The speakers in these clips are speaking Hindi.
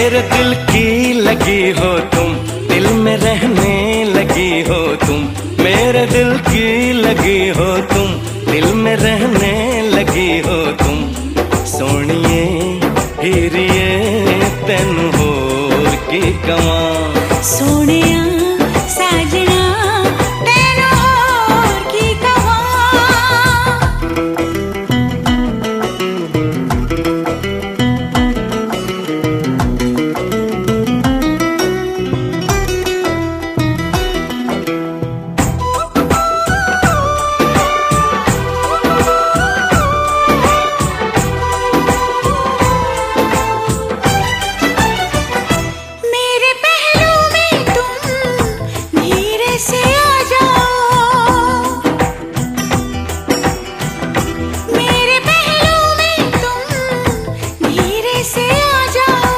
मेरे दिल की लगी हो तुम, दिल में रहने लगी हो तुम। मेरे दिल की लगी हो तुम, दिल में रहने लगी हो तुम। सोनिए हीरिए तेनू होर की कवां। सोनिया साजना तेनू होर की कवां। मेरे पहलू में तुम धीरे से आ जाओ। मेरे पहलू में तुम धीरे से आ जाओ।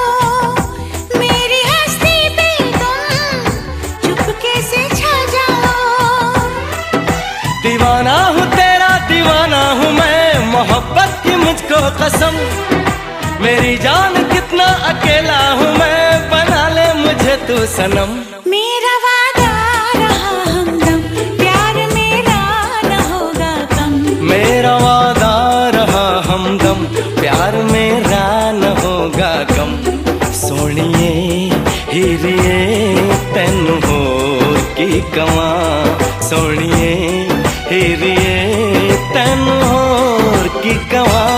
मेरी हस्ती पे तुम चुपके से छा जाओ। दीवाना हूँ तेरा दीवाना हूँ मैं, मोहब्बत की मुझको कसम। मेरी जान कितना अकेला हूँ मैं, बना ले मुझे तू सनम। मेरा वादा रहा हमदम, प्यार मेरा न होगा कम। मेरा वादा रहा हमदम, प्यार मेरा न होगा कम। सोनिए हीरिए तेनू होर की कवां। सोनिए हीरिए तेनू होर की कवां।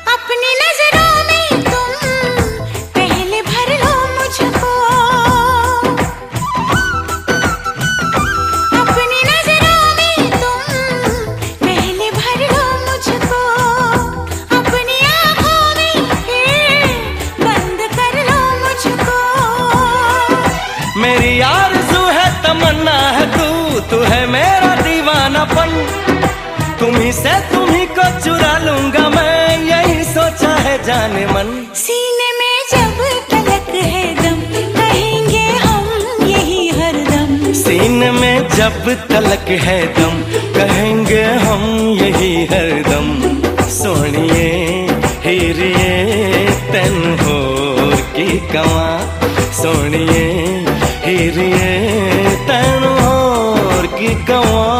अपनी नजरों में तुम पहले भर लो मुझको। अपनी नजरों में तुम पहले भर लो मुझको। अपनी आँखों में फिर बंद कर लो मुझको। मेरी आरज़ू है तमन्ना है तू है मेरा दीवानापन। तुम्ही से तुम्ही को चुरा लूंगा मैं, यही सोचा है जाने मन। सीने में जब तलक है दम, कहेंगे हम यही हरदम। सीने में जब तलक है दम, कहेंगे हम यही हरदम। सोनिए हीरिए तेनू होर की कवां। सोनिए हीरिए तेनू होर की कवां।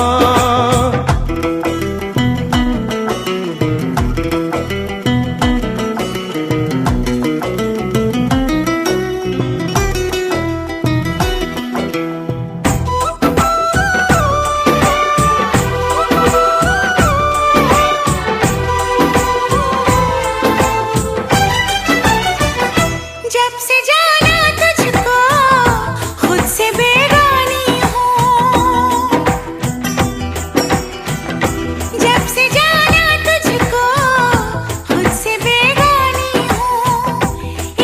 जब से जाना तुझको खुद से बेगानी हूँ। जब से जाना तुझको खुद से बेगानी हूँ।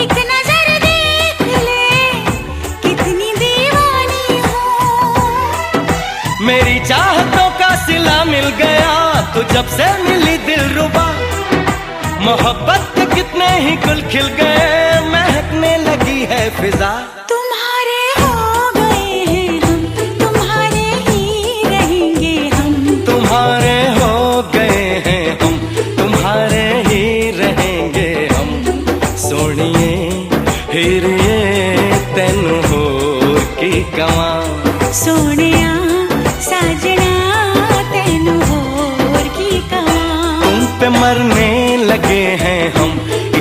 एक नजर देख ले कितनी दीवानी हूँ। मेरी चाहतों का सिला मिल गया तो जब से मिली दिलरुबा। मोहब्बत के कितने ही गुल खिल गए, महकने लगी है फिजा। तुम्हारे हो गए हैं हम, तुम्हारे ही रहेंगे हम। तुम्हारे हो गए हैं हम, तुम्हारे ही रहेंगे हम। सोनिए हीरिए तेनू होर की कवां। सोनिया साजना तेनू होर की कवां। तुम पे मरने लगे हैं हम,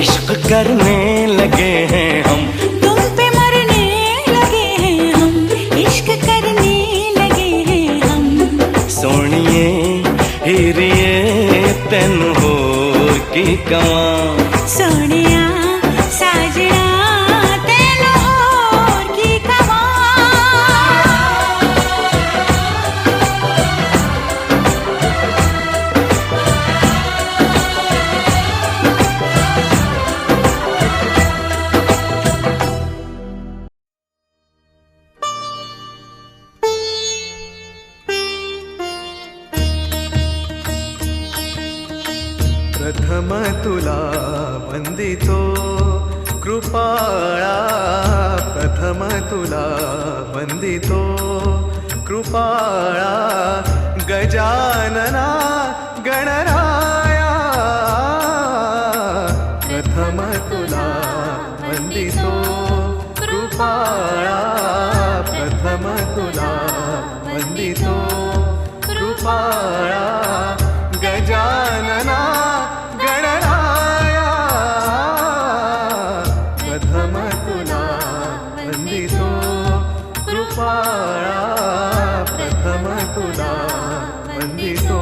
इश्क करने लगे हैं हम। तुम पे मरने लगे हैं हम, इश्क करने लगे हैं हम। सोनिए हीरिए तेनू होर की कवां। सोनिया साजना तेनू होर की कवां। प्रथम तुला वंदितो कृपाळा, प्रथम तुला वंदितो कृपाळा, गजानना गणराया, प्रथम तुला वंदितो कृपाळा, प्रथम तुला वंदितो कृपाळा, गजानना गणराया, प्रथम तुला वंदितो कृपाळा, प्रथम तुला वंदितो.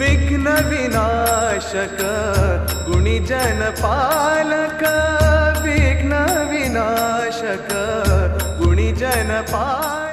विघ्न विनाशक गुणीजन पालक, विघ्न विनाशक गुणीजन पालक.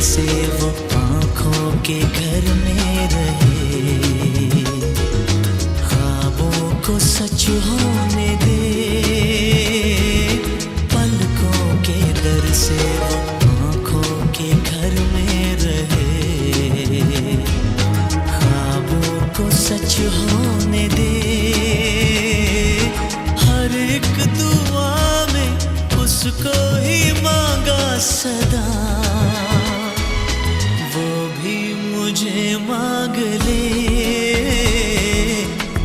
से वो आँखों के घर में रहे, ख्वाबों को सच होने दे, पलकों के दर से वो आँखों के घर में रहे, ख्वाबों को सच होने दे, हर एक दुआ में उसको ही मांगा सदा, मुझे मांग ले,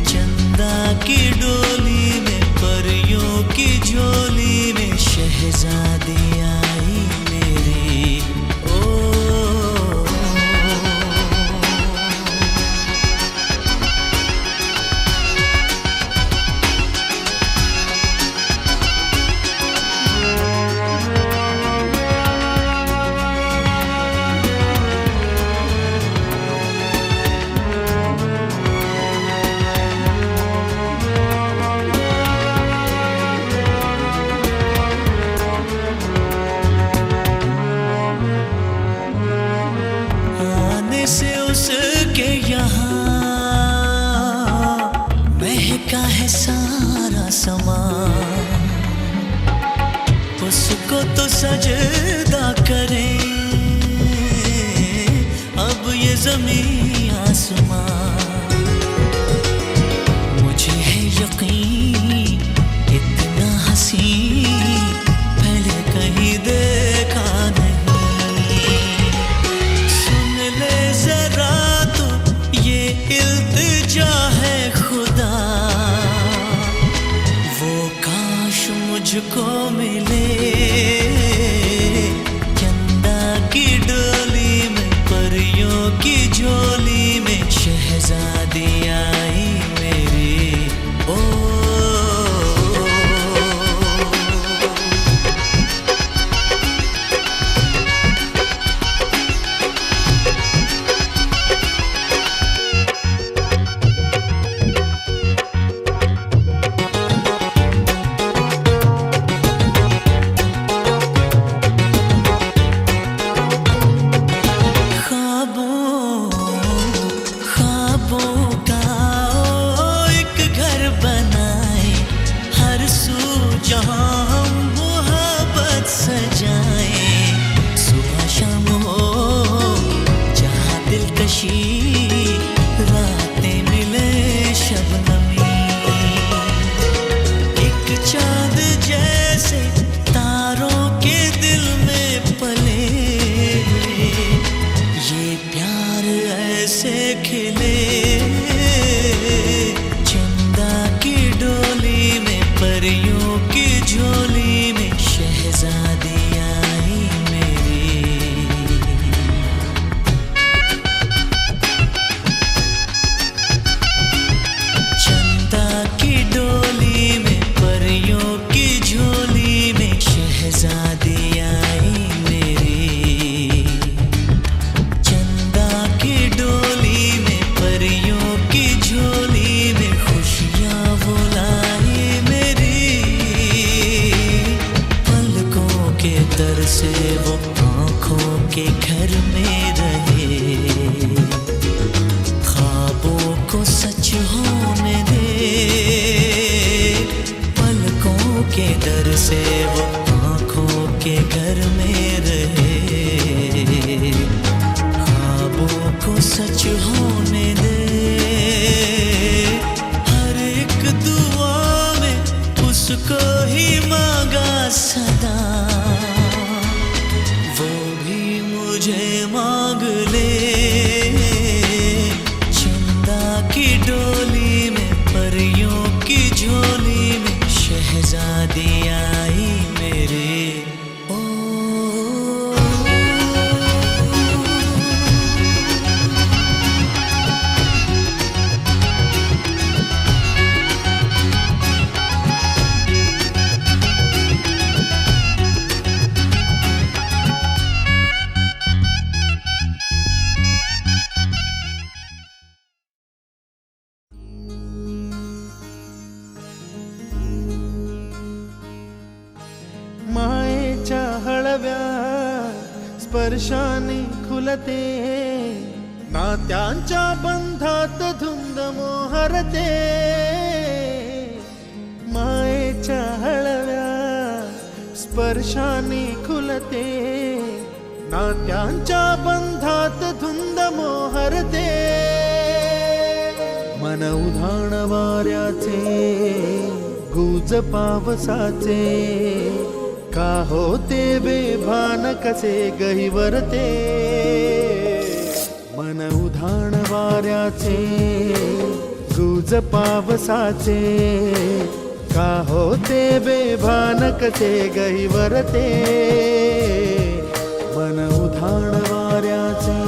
चंदा की डोली में परियों की झोली में शहजादी आई मेरी. ओ से उसके यहाँ महका है सारा समा, उसको तो सजदा करें अब ये ज़मीं आसमां. मुझे है यकीन इतना हसी पहले कहीं देखा नहीं, इल्तिजा है खुदा, वो काश मुझको मिले, चंदा की डोली में परियों की झोली में शहजादी आई मेरी. ओ के दर से वो आँखों के घर में रहे, ख्वाबों को सच होने दे। पलकों के दर से वो आँखों के घर में रहे, ख्वाबों को सच होने दे। हर एक दुआ में उसको ही मांगा सदा, वो भी मुझे मांग ले। चंदा की डोली में परियों की झोली में शहजादी आई मेरे। ओ मायेच्या हळव्या स्पर्शाने खुलते, नात्यांच्या बंधात धुंद मोहरते। मायेच्या हळव्या स्पर्शाने खुलते, नात्यांच्या बंधात धुंद मोहरते। मन उधाण वाऱ्याचे गुज पावसाचे, का होते बेभान कसे गहिवरते। मन उधाण वाऱ्याचे गुज पावसाचे, का होते बेभान कसे गहिवरते। मन उधाण वाऱ्याचे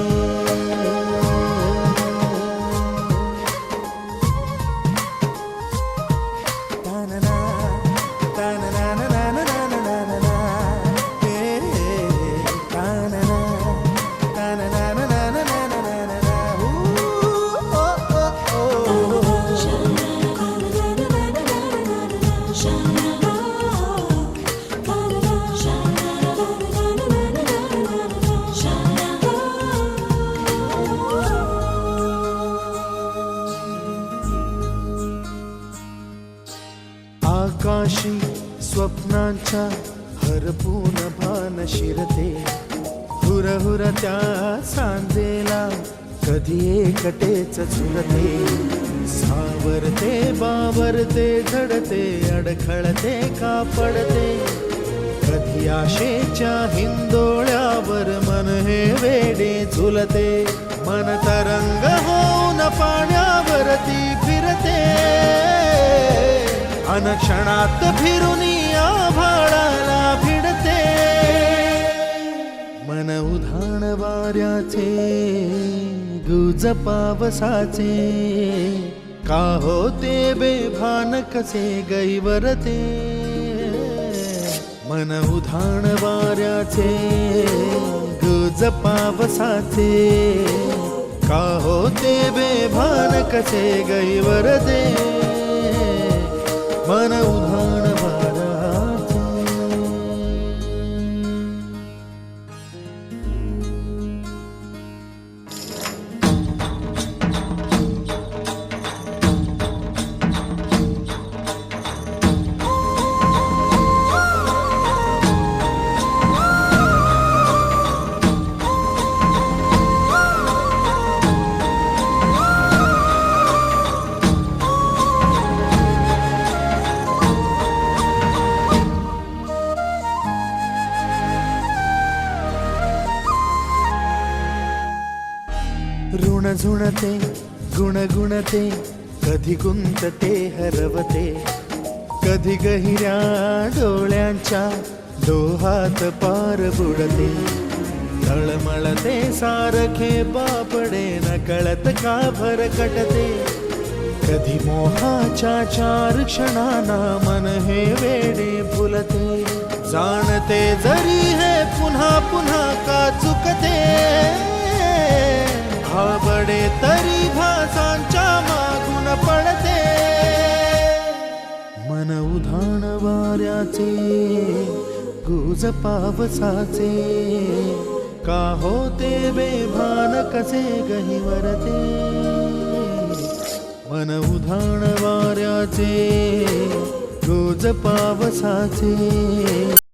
आकाशी स्वप्नांच्या हरपून भान शिरते, हुरहुर त्या सांजेला कधी एकटेच झुलते। सावरते बावरते झडते, अडखळते का पडते, कधी आशेच्या हिंदोळ्यावर मन हे वेडे झुलते। मन तरंग होऊन पाण्यावरती फिरते, अनक्षणात फिरुनी आभाळाला भिडते। मन उधाण वाऱ्याचे गुज पावसाचे, का होते बेभान कसे गैवरते। मन उधाण वाऱ्याचे गुज पावसाचे, का होते बेभान कसे गैवरते। मन उधाण वाऱ्याचे ऋण झुणते गुणगुणते, कधी गुंतते हरवते, कधी गहिऱ्या डोळ्यांच्या डोहात पार बुडते। तळमळते सारखे बापडे, नकळत का भरकटते, कधी मोहाच्या चार क्षणांना मन हे वेडे फुलते। जाणते जरी हे पुन्हा पुन्हा का चुकते, आवडे तरी भासांच्या मागून पडते। मन उधाण वाऱ्याचे गुज पावसाचे का होते बेभान कसे गहिवरते मन उधाण वाऱ्याचे गुज पावसाचे